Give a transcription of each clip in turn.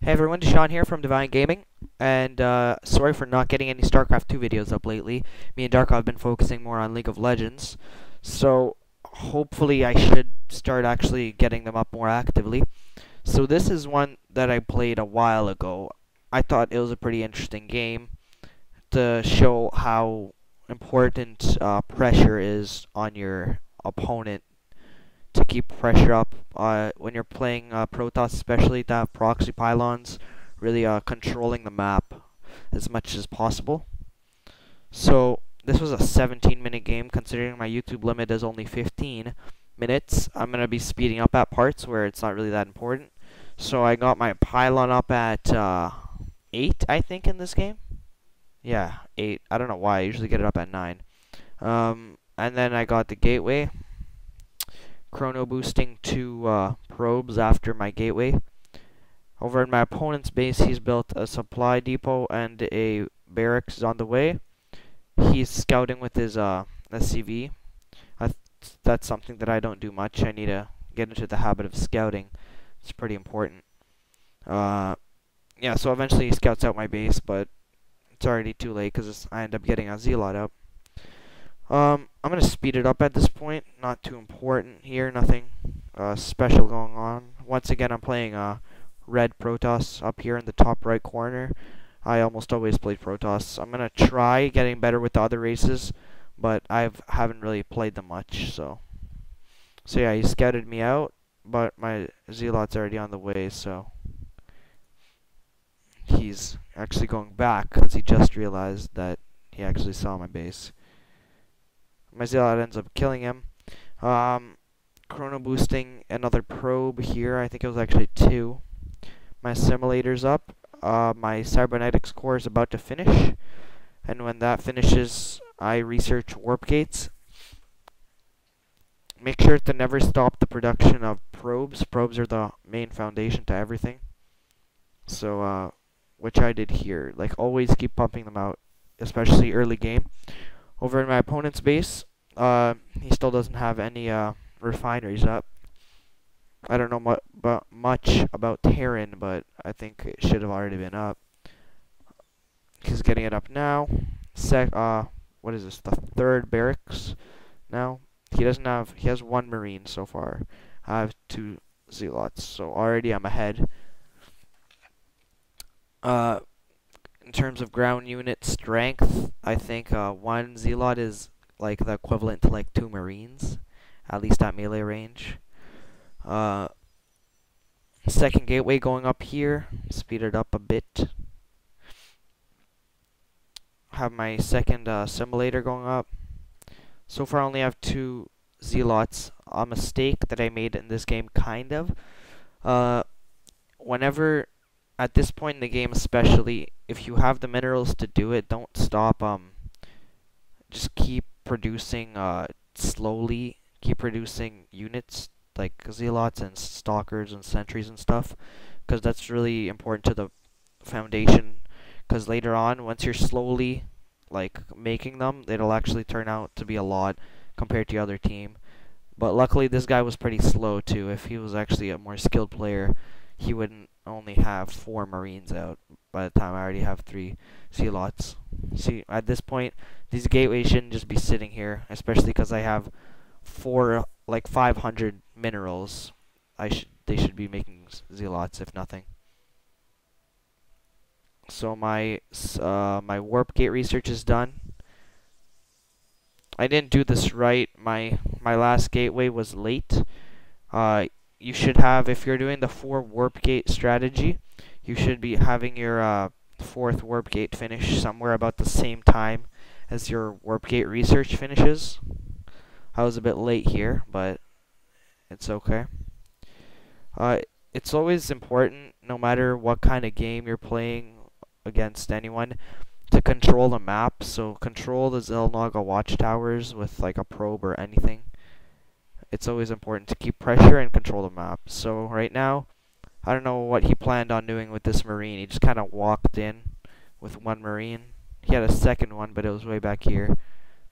Hey everyone, Deshaun here from Divine Gaming, and sorry for not getting any StarCraft 2 videos up lately. Me and Darko have been focusing more on League of Legends, so hopefully I should start actually getting them up more actively. So this is one that I played a while ago. I thought it was a pretty interesting game to show how important pressure is on your opponent to keep pressure up when you're playing Protoss, especially to have proxy pylons, really controlling the map as much as possible. So this was a 17-minute game, considering my YouTube limit is only 15 minutes. I'm going to be speeding up at parts where it's not really that important. So I got my pylon up at 8, I think, in this game. Yeah, 8. I don't know why. I usually get it up at 9. And then I got the gateway. Chrono boosting 2 probes after my gateway. Over in my opponent's base, he's built a supply depot and a barracks on the way. He's scouting with his SCV. That's something that I don't do much. I need to get into the habit of scouting. It's pretty important. Yeah, so eventually he scouts out my base, but it's already too late because I end up getting a Zealot up. I'm going to speed it up at this point. Not too important here. Nothing special going on. Once again, I'm playing red Protoss up here in the top right corner. I almost always play Protoss. I'm going to try getting better with the other races, but I haven't really played them much. So yeah, he scouted me out, but my Zealot's already on the way, so he's actually going back because he just realized that he actually saw my base. My Zealot ends up killing him. Chrono boosting another probe here. I think it was actually 2. My assimilator's up. My cybernetics core is about to finish. And when that finishes, I research warp gates. Make sure to never stop the production of probes. Probes are the main foundation to everything. So, which I did here. Like, always keep pumping them out, especially early game. Over in my opponent's base, he still doesn't have any refineries up. I don't know much about Terran, but I think it should have already been up. He's getting it up now. What is this? The 3rd barracks now. He has 1 Marine so far. I have 2 Zealots, so already I'm ahead. In terms of ground unit strength, I think 1 Zealot is like the equivalent to like 2 Marines, at least at melee range. Second gateway going up here, speed it up a bit. Have my second simulator going up. So far I only have 2 Zealots. A mistake that I made in this game, kind of. Whenever, at this point in the game especially, if you have the minerals to do it, don't stop. Just keep producing slowly. Keep producing units like Zealots and Stalkers and Sentries and stuff, because that's really important to the foundation. Because later on, once you're slowly like making them, it'll actually turn out to be a lot compared to the other team. But luckily, this guy was pretty slow too. If he was actually a more skilled player, he wouldn't only have 4 Marines out by the time I already have 3 Zealots. See, at this point, these gateways shouldn't just be sitting here, especially because I have 500 minerals. They should be making Zealots, if nothing. So my warp gate research is done. I didn't do this right. My last gateway was late. You should have, if you're doing the 4 warp gate strategy, you should be having your 4th warp gate finish somewhere about the same time as your warp gate research finishes. I was a bit late here, but it's okay. It's always important, no matter what kind of game you're playing against anyone, to control the map. So control the Zelnaga watchtowers with like a probe or anything. It's always important to keep pressure and control the map. So right now, I don't know what he planned on doing with this Marine. He just kind of walked in with 1 Marine. He had a second one, but it was way back here.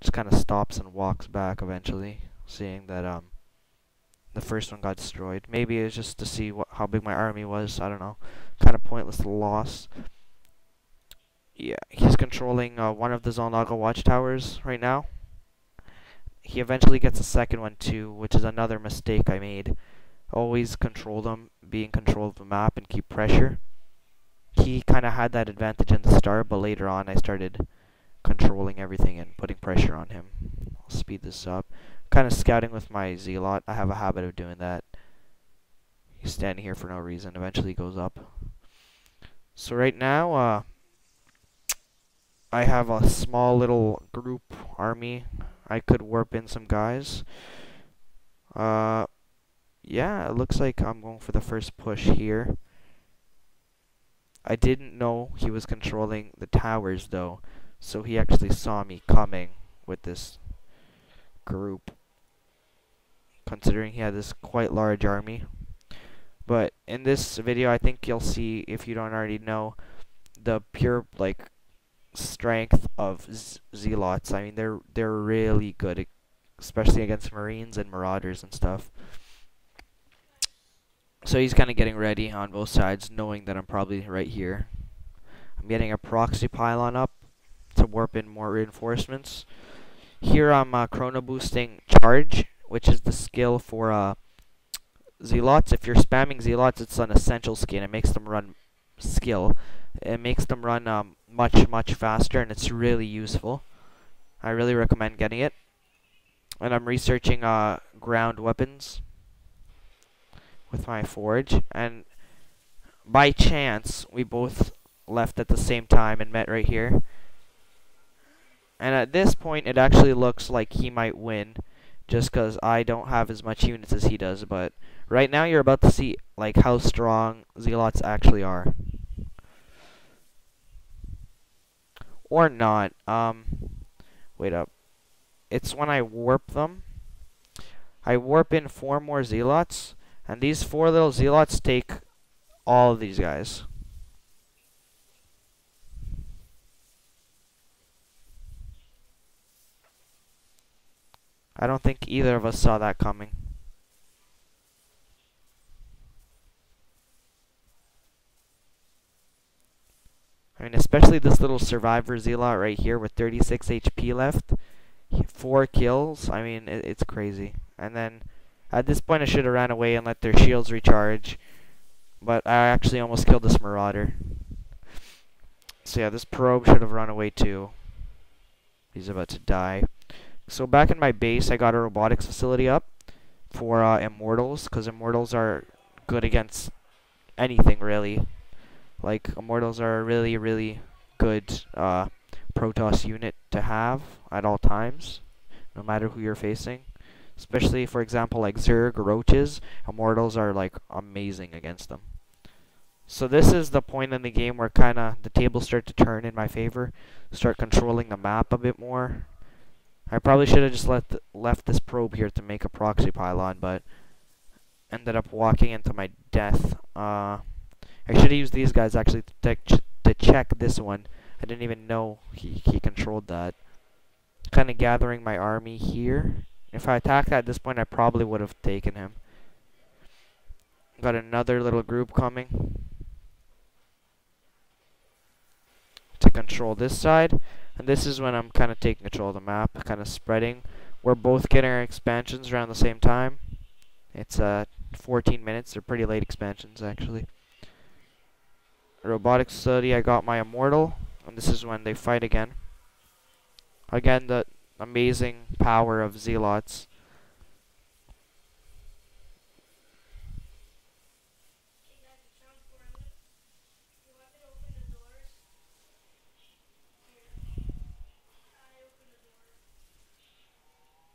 Just kind of stops and walks back eventually, seeing that the first one got destroyed. Maybe it was just to see how big my army was. I don't know. Kind of pointless loss. Yeah, he's controlling one of the Zalnaga watchtowers right now. He eventually gets a second one too, which is another mistake I made. Always control them, be in control of the map, and keep pressure. He kind of had that advantage in the start, but later on I started controlling everything and putting pressure on him. I'll speed this up. Kind of scouting with my Zealot. I have a habit of doing that. He's standing here for no reason. Eventually he goes up. So right now, I have a small little group army. I could warp in some guys. Yeah, it looks like I'm going for the first push here. I didn't know he was controlling the towers though, so he actually saw me coming with this group, considering he had this quite large army. But in this video, I think you'll see, if you don't already know, the pure like strength of Zealots. I mean, they're really good, especially against Marines and Marauders and stuff. So he's kind of getting ready on both sides, knowing that I'm probably right here. I'm getting a proxy pylon up to warp in more reinforcements. Here I'm chrono boosting charge, which is the skill for Zealots. If you're spamming Zealots, it's an essential skill. It makes them run It makes them run much faster, and it's really useful. I really recommend getting it. And I'm researching ground weapons with my forge, and by chance we both left at the same time and met right here. And at this point it actually looks like he might win, just because I don't have as much units as he does. But right now you're about to see like how strong Zealots actually are. Or not. Wait up. It's when I warp them. I warp in 4 more Zealots, and these 4 little Zealots take all of these guys. I don't think either of us saw that coming. I mean, especially this little Survivor Zealot right here with 36 HP left. 4 kills. I mean, it's crazy. And then at this point I should have ran away and let their shields recharge, but I actually almost killed this Marauder. So yeah, this probe should have run away too. He's about to die. So back in my base, I got a robotics facility up for Immortals, because Immortals are good against anything really. Like, Immortals are a really good Protoss unit to have at all times, no matter who you're facing. Especially, for example, like Zerg Roaches, Immortals are like amazing against them. So this is the point in the game where kind of the tables start to turn in my favor, start controlling the map a bit more. I probably should have just left this probe here to make a proxy pylon, but ended up walking into my death. I should have used these guys actually to check this one. I didn't even know he controlled that. Kind of gathering my army here. If I attacked at this point, I probably would have taken him. Got another little group coming to control this side. And this is when I'm kind of taking control of the map, kind of spreading. We're both getting our expansions around the same time. It's 14 minutes. They're pretty late expansions, actually. Robotics facility, I got my Immortal. And this is when they fight again. Again, the amazing power of Zealots.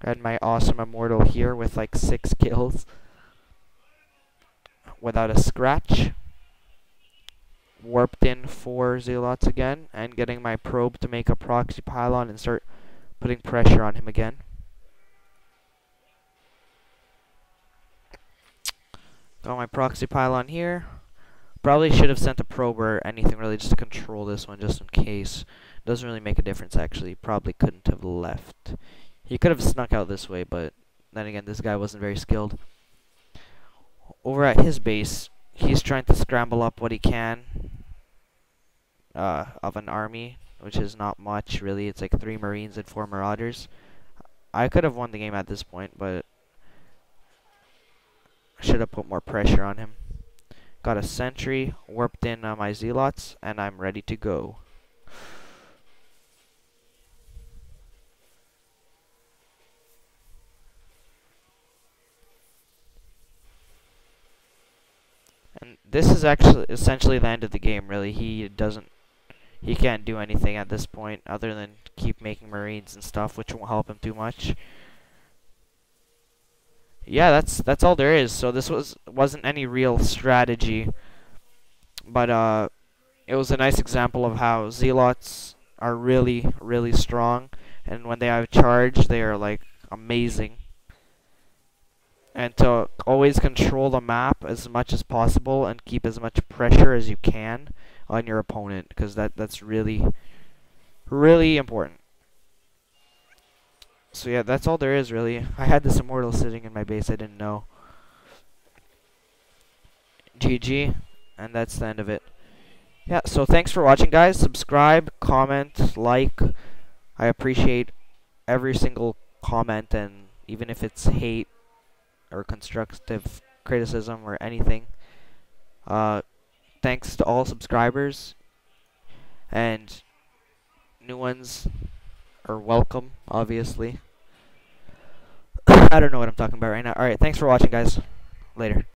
And my awesome Immortal here with like 6 kills without a scratch. Warped in 4 Zealots again, and getting my probe to make a proxy pylon and start putting pressure on him again. Got my proxy pylon here. Probably should have sent a probe or anything really just to control this one, just in case. Doesn't really make a difference actually. Probably couldn't have left. He could have snuck out this way, but then again, this guy wasn't very skilled. Over at his base, he's trying to scramble up what he can of an army, which is not much really. It's like 3 Marines and 4 Marauders. I could have won the game at this point, but I should have put more pressure on him. Got a sentry, warped in my Zealots, and I'm ready to go. And this is actually essentially the end of the game, really. He can't do anything at this point other than keep making Marines and stuff, which won't help him too much. Yeah, that's all there is. So this wasn't any real strategy, but it was a nice example of how Zealots are really, really strong, and when they have charge, they are like amazing. And to always control the map as much as possible and keep as much pressure as you can on your opponent, because that's really, really important. So yeah, that's all there is really. I had this Immortal sitting in my base, I didn't know. GG, and that's the end of it. Yeah, so thanks for watching, guys. Subscribe, comment, like. I appreciate every single comment, and even if it's hate or constructive criticism or anything. Thanks to all subscribers, and new ones are welcome, obviously. I don't know what I'm talking about right now. Alright, thanks for watching, guys. Later.